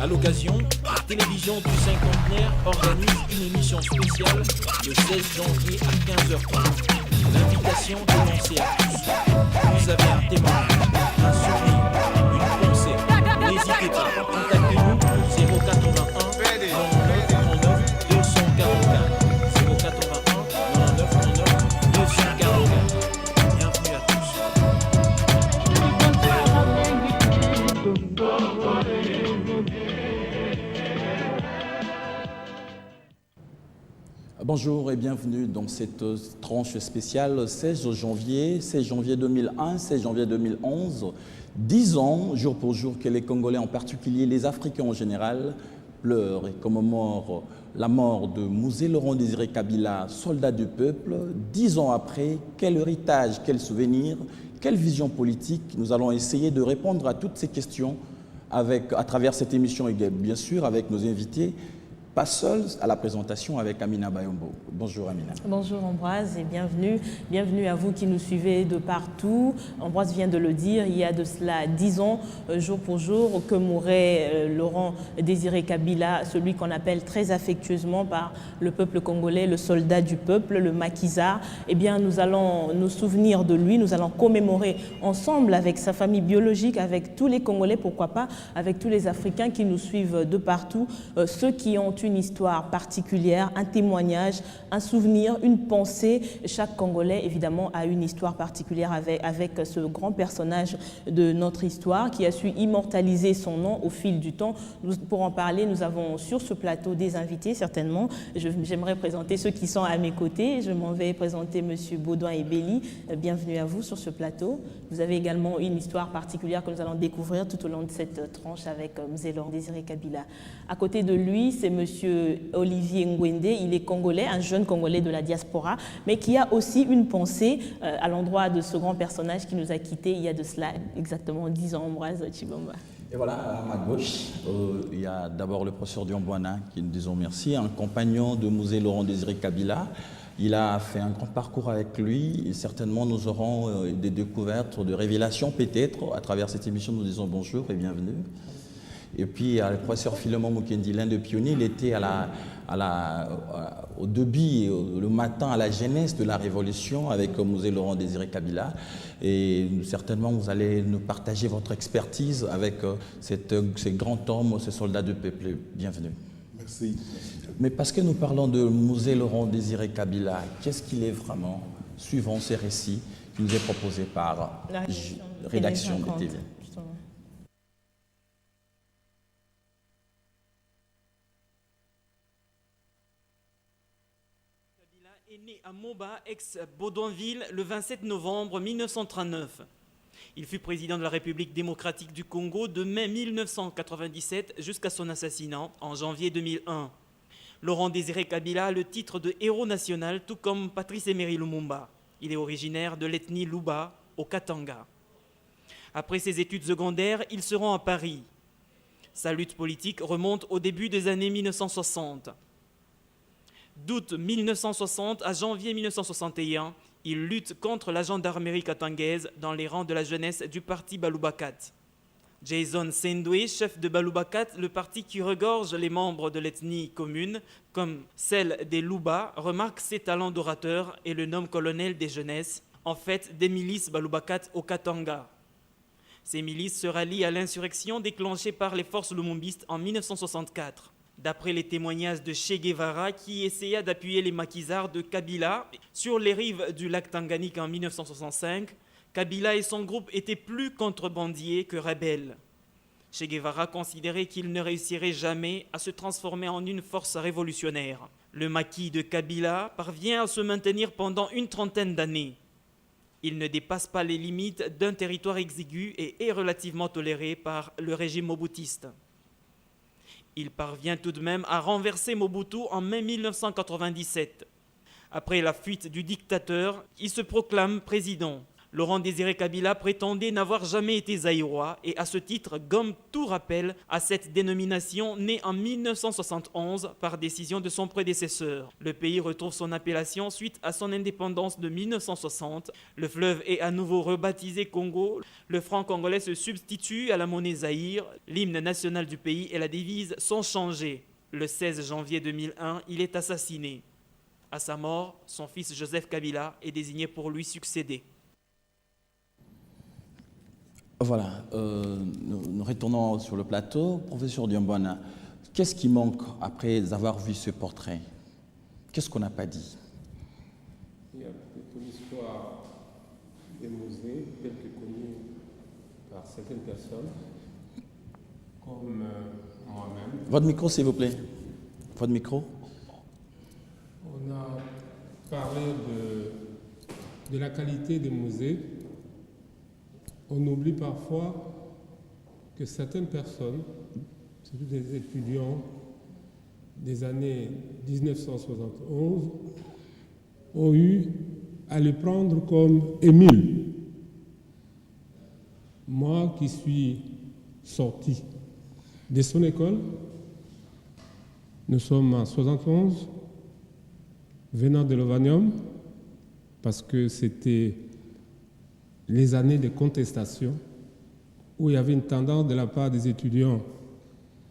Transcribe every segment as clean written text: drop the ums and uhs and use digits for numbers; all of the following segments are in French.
À l'occasion, la télévision du cinquantenaire organise une émission spéciale le 16 janvier à 15h30. L'invitation est lancée à tous. Vous avez un témoignage, un sourire, une pensée. N'hésitez pas, contactez-nous au 081 99 39 244. 081 99 39 244. Bienvenue à tous. Bonjour et bienvenue dans cette tranche spéciale 16 janvier 2001, 16 janvier 2011. 10 ans, jour pour jour, que les Congolais en particulier, les Africains en général, pleurent et commémorent la mort de Mouzé Laurent-Désiré Kabila, soldat du peuple. 10 ans après, quel héritage, quel souvenir, quelle vision politique? Nous allons essayer de répondre à toutes ces questions à travers cette émission et bien sûr avec nos invités. Pas seul à la présentation avec Amina Bayombo. Bonjour Amina. Bonjour Ambroise et bienvenue. Bienvenue à vous qui nous suivez de partout. Ambroise vient de le dire, il y a de cela 10 ans, jour pour jour, que mourait Laurent Désiré Kabila, celui qu'on appelle très affectueusement par le peuple congolais, le soldat du peuple, le maquisard. Eh bien, nous allons nous souvenir de lui, nous allons commémorer ensemble avec sa famille biologique, avec tous les Congolais, pourquoi pas, avec tous les Africains qui nous suivent de partout, ceux qui ont une histoire particulière, un témoignage, un souvenir, une pensée. Chaque Congolais, évidemment, a une histoire particulière avec ce grand personnage de notre histoire qui a su immortaliser son nom au fil du temps. Pour en parler, nous avons sur ce plateau des invités, certainement. J'aimerais présenter ceux qui sont à mes côtés. Je m'en vais présenter M. Baudouin et Béli. Bienvenue à vous sur ce plateau. Vous avez également une histoire particulière que nous allons découvrir tout au long de cette tranche avec M. Laurent Désiré Kabila. À côté de lui, c'est M. Olivier Ngwende, il est congolais, un jeune congolais de la diaspora, mais qui a aussi une pensée à l'endroit de ce grand personnage qui nous a quittés il y a de cela exactement 10 ans, Ambroise Chibomba. Et voilà, à ma gauche, il y a d'abord le professeur Diomboana, qui nous disons merci, un compagnon de Mouzé Laurent-Désiré Kabila. Il a fait un grand parcours avec lui et certainement nous aurons des découvertes, des révélations peut-être. À travers cette émission, nous disons bonjour et bienvenue. Et puis, le professeur Philemon Mukendi, l'un des pionniers, il était au début, le matin, à la jeunesse de la Révolution avec Mouzé Laurent-Désiré Kabila. Et certainement, vous allez nous partager votre expertise avec ce grand homme, ce soldat du peuple. Bienvenue. Merci. Mais parce que nous parlons de Mouzé Laurent-Désiré Kabila, qu'est-ce qu'il est vraiment, suivant ces récits qui nous est proposé par la rédaction de TV? Est né à Moba, ex-Baudouinville, le 27 novembre 1939. Il fut président de la République démocratique du Congo de mai 1997 jusqu'à son assassinat en janvier 2001. Laurent Désiré Kabila a le titre de héros national, tout comme Patrice Emery Lumumba. Il est originaire de l'ethnie Luba, au Katanga. Après ses études secondaires, il se rend à Paris. Sa lutte politique remonte au début des années 1960. D'août 1960 à janvier 1961, il lutte contre la gendarmerie katangaise dans les rangs de la jeunesse du parti Balubakat. Jason Sendwe, chef de Balubakat, le parti qui regorge les membres de l'ethnie commune, comme celle des Luba, remarque ses talents d'orateur et le nomme colonel des jeunesses, en fait des milices Balubakat au Katanga. Ces milices se rallient à l'insurrection déclenchée par les forces lumumbistes en 1964. D'après les témoignages de Che Guevara, qui essaya d'appuyer les maquisards de Kabila sur les rives du lac Tanganyika en 1965, Kabila et son groupe étaient plus contrebandiers que rebelles. Che Guevara considérait qu'il ne réussirait jamais à se transformer en une force révolutionnaire. Le maquis de Kabila parvient à se maintenir pendant une trentaine d'années. Il ne dépasse pas les limites d'un territoire exigu et est relativement toléré par le régime moboutiste. Il parvient tout de même à renverser Mobutu en mai 1997. Après la fuite du dictateur, il se proclame président. Laurent Désiré Kabila prétendait n'avoir jamais été zaïrois et à ce titre gomme tout rappel à cette dénomination née en 1971 par décision de son prédécesseur. Le pays retrouve son appellation suite à son indépendance de 1960. Le fleuve est à nouveau rebaptisé Congo. Le franc congolais se substitue à la monnaie zaïre. L'hymne national du pays et la devise sont changés. Le 16 janvier 2001, il est assassiné. À sa mort, son fils Joseph Kabila est désigné pour lui succéder. Voilà, nous retournons sur le plateau. Professeur Diambona, qu'est-ce qui manque après avoir vu ce portrait? Qu'est-ce qu'on n'a pas dit? Il y a peut-être une histoire des musées, telle que connue par certaines personnes, comme moi-même. Votre micro, s'il vous plaît. Votre micro. On a parlé de la qualité des musées. On oublie parfois que certaines personnes, surtout des étudiants des années 1971, ont eu à le prendre comme Émile. Moi qui suis sorti de son école, nous sommes en 71, venant de l'Ovanium, parce que c'était les années de contestation, où il y avait une tendance de la part des étudiants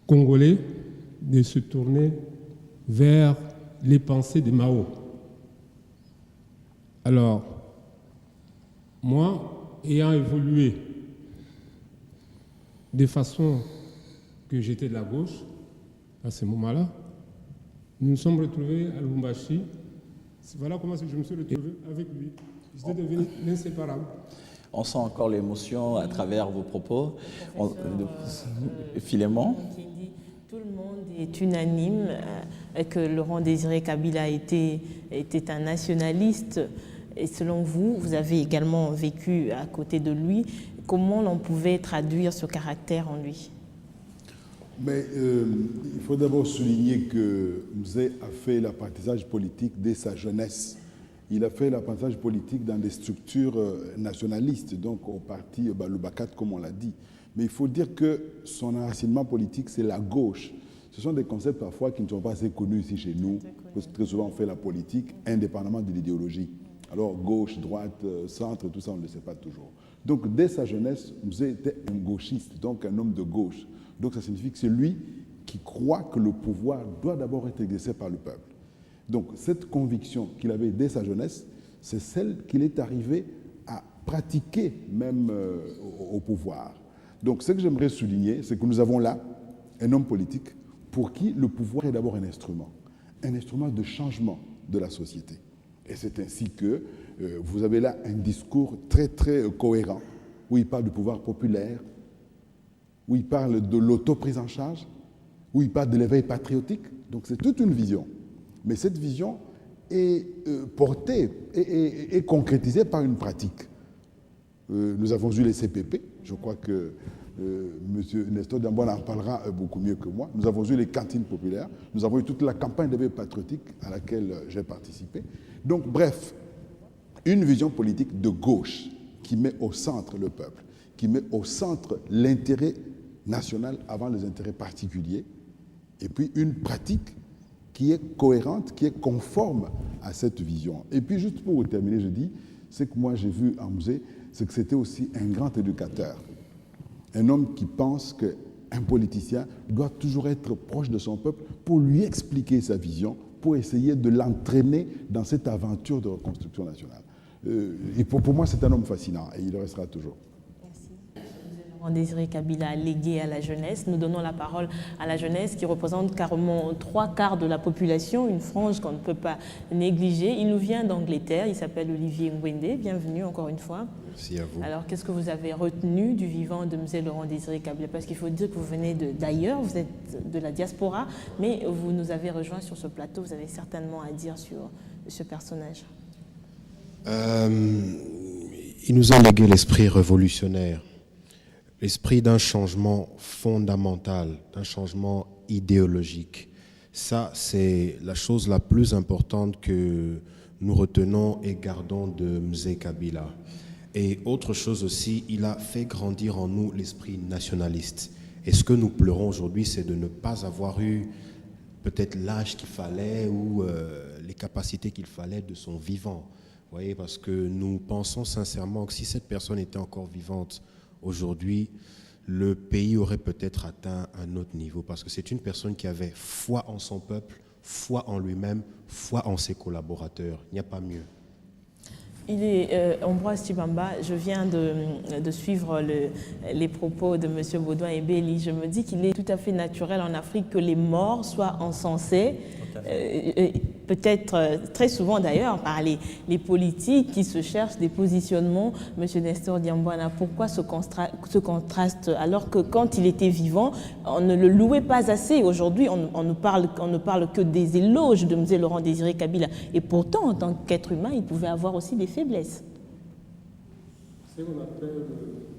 congolais de se tourner vers les pensées de Mao. Alors, moi, ayant évolué de façon que j'étais de la gauche, à ce moment-là, nous nous sommes retrouvés à Lubumbashi. Voilà comment je me suis retrouvé avec lui. J'étais devenu inséparable. On sent encore l'émotion à travers vos propos. Philémon. Tout le monde est unanime que Laurent Désiré Kabila était un nationaliste. Et selon vous, vous avez également vécu à côté de lui. Comment l'on pouvait traduire ce caractère en lui? Mais il faut d'abord souligner que Mzee a fait l'apprentissage politique dès sa jeunesse. Il a fait l'apprentissage politique dans des structures nationalistes, donc au parti le BACAT, comme on l'a dit. Mais il faut dire que son enracinement politique, c'est la gauche. Ce sont des concepts parfois qui ne sont pas assez connus ici chez nous, parce que très souvent on fait la politique indépendamment de l'idéologie. Alors gauche, droite, centre, tout ça, on ne le sait pas toujours. Donc dès sa jeunesse, Mzee était un gauchiste, donc un homme de gauche. Donc ça signifie que c'est lui qui croit que le pouvoir doit d'abord être exercé par le peuple. Donc cette conviction qu'il avait dès sa jeunesse, c'est celle qu'il est arrivé à pratiquer même au pouvoir. Donc ce que j'aimerais souligner, c'est que nous avons là un homme politique pour qui le pouvoir est d'abord un instrument de changement de la société. Et c'est ainsi que vous avez là un discours très très cohérent, où il parle du pouvoir populaire, où il parle de l'auto-prise en charge, où il parle de l'éveil patriotique. Donc c'est toute une vision. Mais cette vision est portée et concrétisée par une pratique. Nous avons eu les CPP, je crois que M. Nestor Diambona en parlera beaucoup mieux que moi. Nous avons eu les cantines populaires, nous avons eu toute la campagne d'éveil patriotique à laquelle j'ai participé. Donc bref, une vision politique de gauche qui met au centre le peuple, qui met au centre l'intérêt national avant les intérêts particuliers, et puis une pratique qui est cohérente, qui est conforme à cette vision. Et puis juste pour terminer, je dis, ce que moi j'ai vu en Mzee, c'est que c'était aussi un grand éducateur. Un homme qui pense qu'un politicien doit toujours être proche de son peuple pour lui expliquer sa vision, pour essayer de l'entraîner dans cette aventure de reconstruction nationale. Et pour moi, c'est un homme fascinant et il le restera toujours. Laurent Désiré Kabila légué à la jeunesse. Nous donnons la parole à la jeunesse qui représente carrément 3/4 de la population, une frange qu'on ne peut pas négliger. Il nous vient d'Angleterre, il s'appelle Olivier Ngwende. Bienvenue encore une fois. Merci à vous. Alors, qu'est-ce que vous avez retenu du vivant de M. Laurent Désiré Kabila? Parce qu'il faut dire que vous venez d'ailleurs, vous êtes de la diaspora, mais vous nous avez rejoints sur ce plateau, vous avez certainement à dire sur ce personnage. Il nous a légué l'esprit révolutionnaire, l'esprit d'un changement fondamental, d'un changement idéologique. Ça, c'est la chose la plus importante que nous retenons et gardons de Mzee Kabila. Et autre chose aussi, il a fait grandir en nous l'esprit nationaliste. Et ce que nous pleurons aujourd'hui, c'est de ne pas avoir eu peut-être l'âge qu'il fallait ou les capacités qu'il fallait de son vivant. Vous voyez, parce que nous pensons sincèrement que si cette personne était encore vivante aujourd'hui, le pays aurait peut-être atteint un autre niveau. Parce que c'est une personne qui avait foi en son peuple, foi en lui-même, foi en ses collaborateurs. Il n'y a pas mieux. Il est Ambroise Tshibamba, je viens de suivre les propos de M. Baudouin et Béli. Je me dis qu'il est tout à fait naturel en Afrique que les morts soient encensés, peut-être très souvent d'ailleurs par les politiques qui se cherchent des positionnements. M. Nestor Diambouana, pourquoi ce contraste alors que quand il était vivant, on ne le louait pas assez? Aujourd'hui, on ne parle que des éloges de M. Laurent Désiré Kabila. Et pourtant, en tant qu'être humain, il pouvait avoir aussi des faiblesses. C'est ce qu'on appelle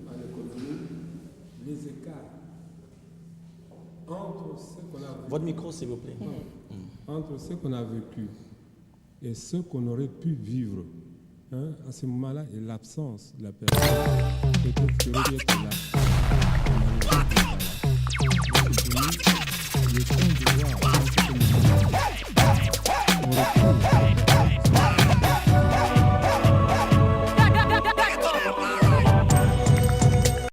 en économie les écarts entre ce qu'on a vécu. Votre micro, s'il vous plaît. Entre ce qu'on a vécu et ce qu'on aurait pu vivre. À ce moment-là, et l'absence de la personne, peut-être qu'il aurait été là. Le temps de